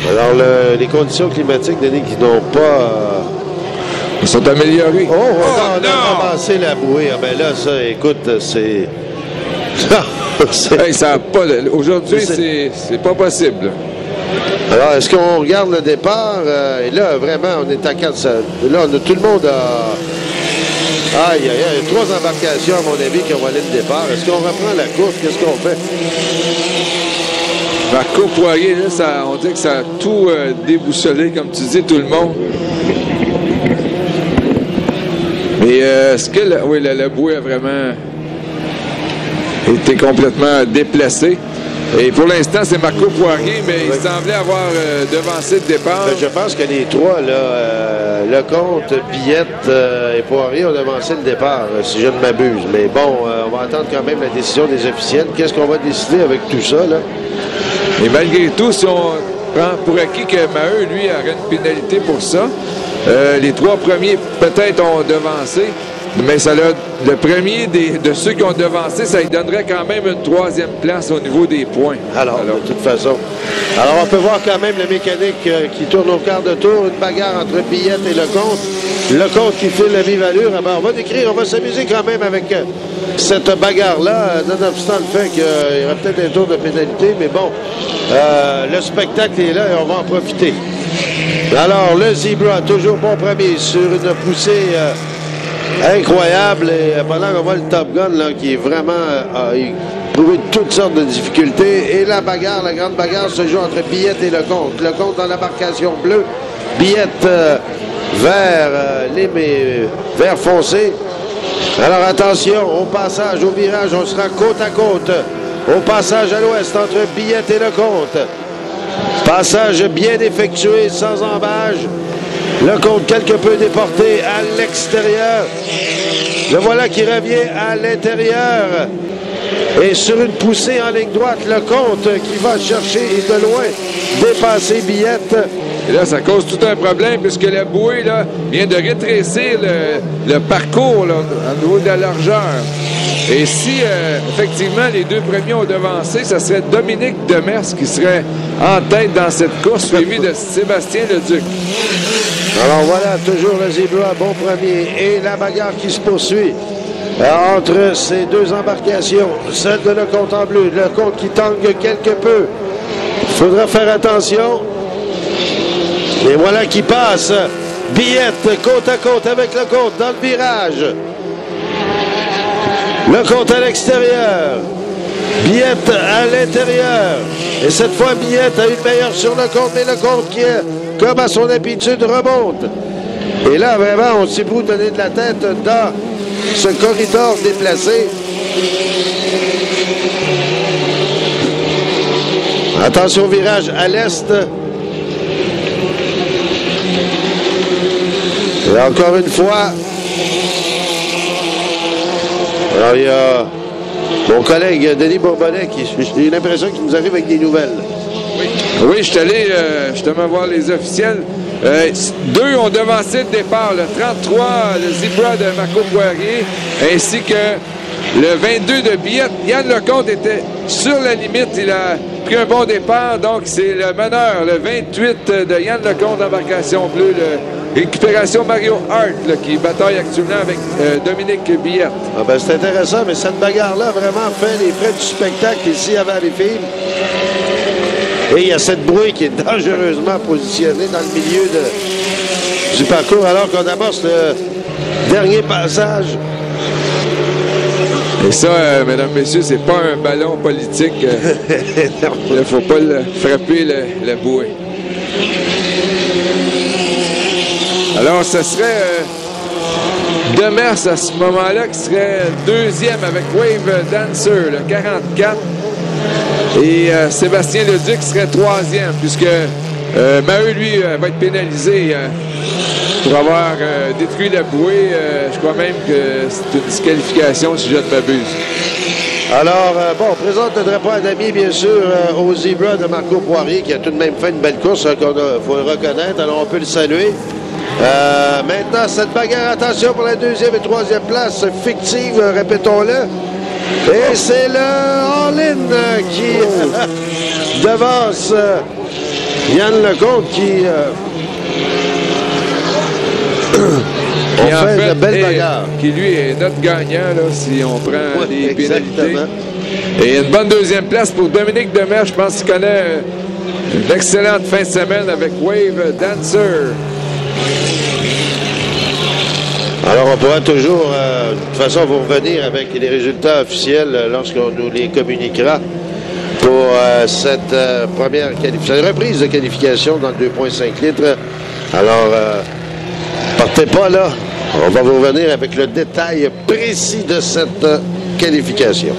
Alors, les conditions climatiques, Denis, qui n'ont pas... Ils sont améliorés. Oh, on a ramassé la bouée. Ah, ben là, ça, écoute, c'est... Hey, ça a pas... Aujourd'hui, c'est pas possible. Alors, est-ce qu'on regarde le départ? Et là, vraiment, on est à 4. Là, tout le monde a... Aïe, aïe, aïe. 3 embarcations, à mon avis, qui ont allé le départ. Est-ce qu'on reprend la course? Qu'est-ce qu'on fait? Marco Poirier, là, on dit que ça a tout déboussolé, comme tu dis, tout le monde. Mais est-ce que la bouée a vraiment été complètement déplacée? Et pour l'instant, c'est Marco Poirier, mais il semblait avoir devancé le départ. Je pense que les trois, là, Lecomte, Billette et Poirier ont devancé le départ, si je ne m'abuse. Mais bon, on va attendre quand même la décision des officiels. Qu'est-ce qu'on va décider avec tout ça, là? Et malgré tout, si on prend pour acquis que Maheu, lui, aurait une pénalité pour ça, les 3 premiers, peut-être, ont devancé. Mais ça le premier de ceux qui ont devancé, ça lui donnerait quand même une 3e place au niveau des points. Alors, de toute façon. Alors, on peut voir quand même la mécanique qui tourne au quart de tour. Une bagarre entre Billette et Lecomte. Lecomte qui file la vive allure. Alors, on va s'amuser quand même avec cette bagarre-là, nonobstant le fait qu'il y aura peut-être un tour de pénalité. Mais bon, le spectacle est là et on va en profiter. Alors, le Zebra, toujours bon premier sur une poussée... incroyable, et pendant qu'on voit le Top Gun là, qui est vraiment trouvé toutes sortes de difficultés, et la grande bagarre se joue entre Billette et Lecomte. Lecomte dans l'embarcation bleue, Billette vert foncé. Alors attention, au passage, au virage, on sera côte à côte. Au passage à l'ouest entre Billette et Lecomte. Passage bien effectué, sans embâche. Lecomte quelque peu déporté à l'extérieur. Le voilà qui revient à l'intérieur. Et sur une poussée en ligne droite, Lecomte qui va chercher et de loin dépasser Billette. Et là, ça cause tout un problème puisque la bouée là, vient de rétrécir le parcours là, au niveau de la largeur. Et si, effectivement, les 2 premiers ont devancé, ça serait Dominique Demers qui serait en tête dans cette course, suivi de Sébastien Leduc. Alors voilà, toujours le Zebra, bon premier. Et la bagarre qui se poursuit entre ces 2 embarcations. Celle de Lecomte en bleu, Lecomte qui tangue quelque peu. Il faudra faire attention. Et voilà qui passe. Billette côte à côte avec Lecomte dans le virage. Lecomte à l'extérieur. Billette à l'intérieur. Et cette fois, Billette a une meilleure sur Lecomte, mais Lecomte qui, comme à son habitude, remonte. Et là, vraiment, on s'est beau donner de la tête dans ce corridor déplacé. Attention au virage à l'est. Et encore une fois, alors il y a mon collègue Denis Bourbonnais qui, j'ai l'impression qu'il nous arrive avec des nouvelles. Oui, je suis allé justement voir les officiels. 2 ont devancé le départ. Le 33, le Zebra de Marco Poirier, ainsi que le 22 de Billette. Yann Lecomte était sur la limite. Il a pris un bon départ. Donc, c'est le meneur, le 28 de Yann Lecomte d'embarcation bleue, récupération Mario Hart, là, qui bataille actuellement avec Dominique Billette. Ah ben, c'est intéressant, mais cette bagarre-là vraiment fait les frais du spectacle ici à Valleyfield. Et il y a cette brouille qui est dangereusement positionnée dans le milieu du parcours alors qu'on amorce le dernier passage. Et ça, mesdames, messieurs, c'est pas un ballon politique. Il ne faut pas frapper la bouée. Alors, ce serait Demers à ce moment-là qui serait 2e avec Wave Dancer, le 44. Et Sébastien Leduc serait 3e, puisque Maheu, lui, va être pénalisé pour avoir détruit la bouée. Je crois même que c'est une disqualification, si je ne m'abuse. Alors, bon, on présente le drapeau à Damier, bien sûr, au Zebra de Marco Poirier, qui a tout de même fait une belle course, il faut le reconnaître, alors on peut le saluer. Maintenant, cette bagarre, attention pour la 2e et 3e place fictive, répétons-le. Et c'est le All-In qui devance Yann Lecomte qui en fait de belle est- bagarre. qui lui est notre gagnant là, si on prend Ouais, les pénalités. exactement. Et une bonne deuxième place pour Dominique Demers. Je pense qu'il connaît une excellente fin de semaine avec Wave Dancer. Alors, on pourra toujours, de toute façon, vous revenir avec les résultats officiels lorsqu'on nous les communiquera pour cette première reprise de qualification dans le 2,5 litres. Alors, partez pas là. On va vous revenir avec le détail précis de cette qualification.